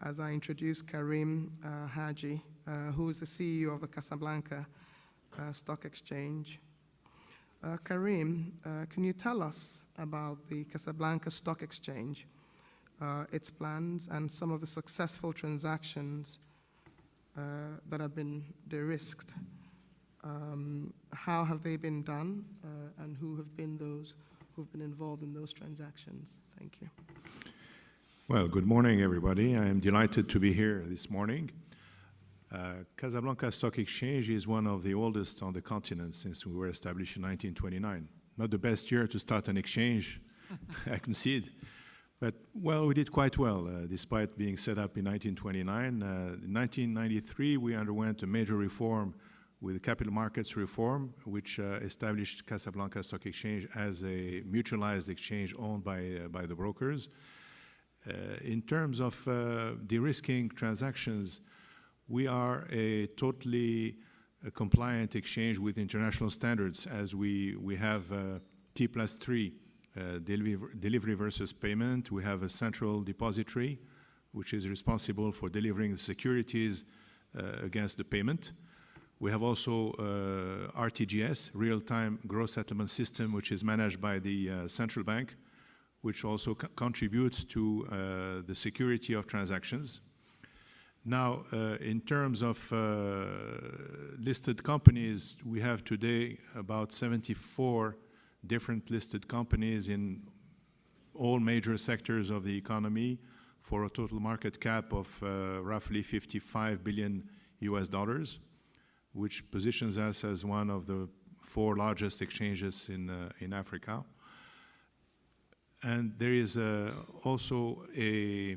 as I introduce Karim Hajji, who is the CEO of the Casablanca Stock Exchange. Karim, can you tell us about the Casablanca Stock Exchange, its plans, and some of the successful transactions that have been de-risked? How have they been done, and who have been those who've been involved in those transactions? Thank you. Well, good morning, everybody. I am delighted to be here this morning. Casablanca Stock Exchange is one of the oldest on the continent since we were established in 1929. Not the best year to start an exchange, I concede. But, well, we did quite well, despite being set up in 1929. In 1993, we underwent a major reform with the capital markets reform, which established Casablanca Stock Exchange as a mutualized exchange owned by the brokers. In terms of de-risking transactions, we are a totally compliant exchange with international standards, as we have T+3 delivery versus payment. We have a central depository, which is responsible for delivering the securities against the payment. We have also RTGS, real-time gross settlement system, which is managed by the central bank, which also contributes to the security of transactions. Now, in terms of listed companies, we have today about 74 different listed companies in all major sectors of the economy for a total market cap of roughly $55 billion, which positions us as one of the 4 largest exchanges in Africa. And there is also a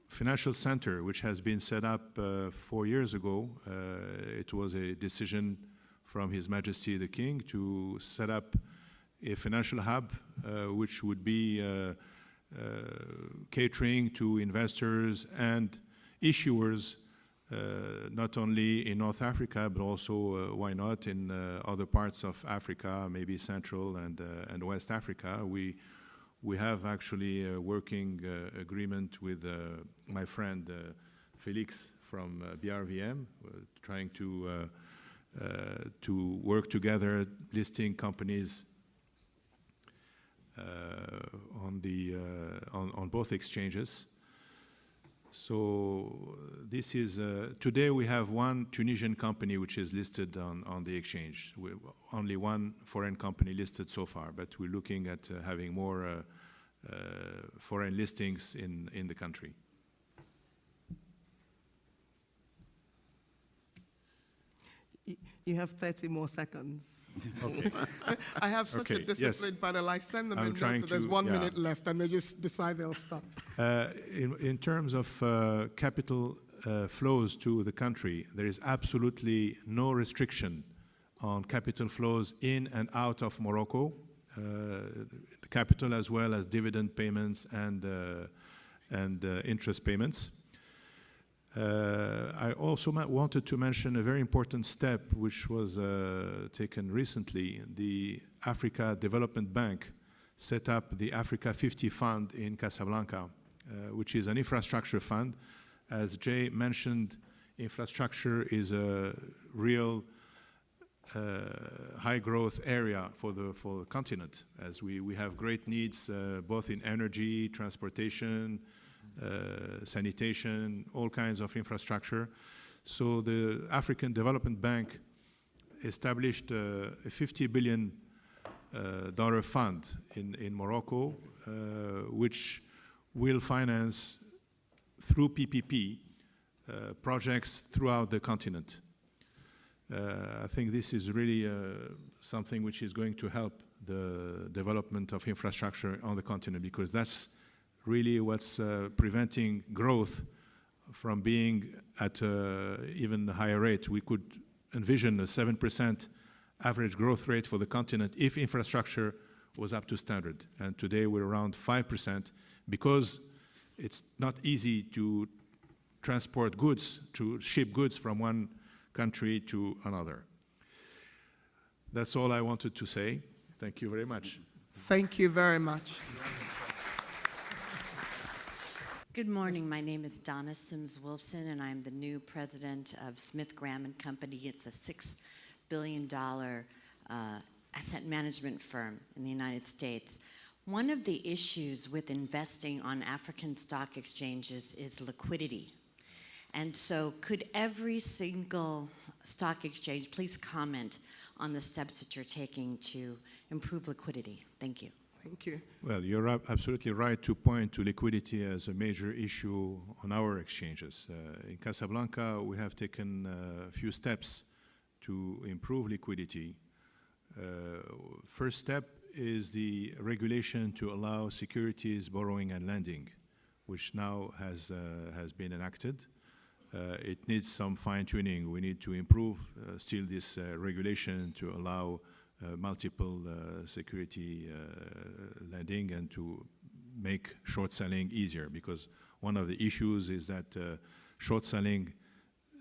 financial center which has been set up 4 years ago. It was a decision from His Majesty the King to set up a financial hub which would be catering to investors and issuers, not only in North Africa, but also, why not, in other parts of Africa, maybe Central and West Africa. We have actually a working agreement with my friend Felix from BRVM, trying to work together, listing companies on both exchanges. So this is, today we have one Tunisian company which is listed on the exchange. Only one foreign company listed so far, but we're looking at having more foreign listings in the country. You have 30 more seconds. Okay. I have such a disciplined panel. I send them a note that there's 1 minute left, and they just decide they'll stop. In terms of capital flows to the country, there is absolutely no restriction on capital flows in and out of Morocco, the capital as well as dividend payments and interest payments. I also wanted to mention a very important step which was taken recently. The Africa Development Bank set up the Africa 50 Fund in Casablanca, which is an infrastructure fund. As Jay mentioned, infrastructure is a real high growth area for the continent, as we have great needs both in energy, transportation, sanitation, all kinds of infrastructure. So the African Development Bank established a $50 billion fund in Morocco, which will finance through PPP projects throughout the continent. I think this is really something which is going to help the development of infrastructure on the continent, because that's really what's preventing growth from being at even a higher rate. We could envision a 7% average growth rate for the continent if infrastructure was up to standard. And today we're around 5% because it's not easy to transport goods, to ship goods from one country to another. That's all I wanted to say. Thank you very much. Thank you very much. Good morning. My name is Donna Sims Wilson, and I'm the new president of Smith Graham and Company. It's a $6 billion asset management firm in the United States. One of the issues with investing on African stock exchanges is liquidity. And so could every single stock exchange please comment on the steps that you're taking to improve liquidity? Thank you. Thank you. Well, you're absolutely right to point to liquidity as a major issue on our exchanges. In Casablanca, we have taken a few steps to improve liquidity. First step is the regulation to allow securities borrowing and lending, which now has been enacted. It needs some fine-tuning. We need to improve still this regulation to allow multiple security lending and to make short selling easier, because one of the issues is that short selling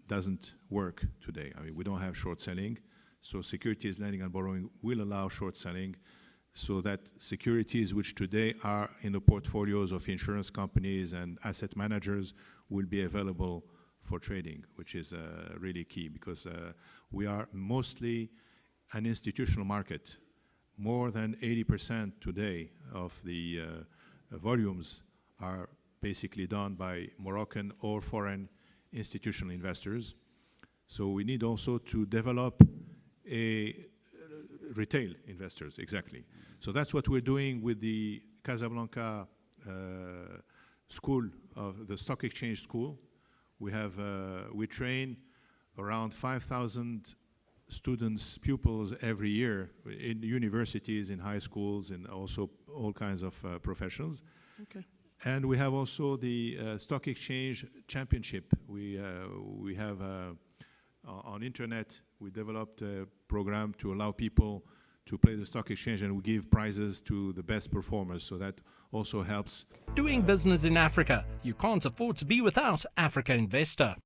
doesn't work today. I mean, we don't have short selling, so securities lending and borrowing will allow short selling so that securities which today are in the portfolios of insurance companies and asset managers will be available for trading, which is really key, because we are mostly an institutional market. More than 80% today of the volumes are basically done by Moroccan or foreign institutional investors. So we need also to develop a retail investors, exactly. So that's what we're doing with the Casablanca school, of the stock exchange school. We train around 5,000 students, pupils every year in universities, in high schools, and also all kinds of professions. Okay. And we have also the stock exchange championship. We have on internet, we developed a program to allow people to play the stock exchange, and we give prizes to the best performers, so that also helps. Doing business in Africa, you can't afford to be without Africa Investor.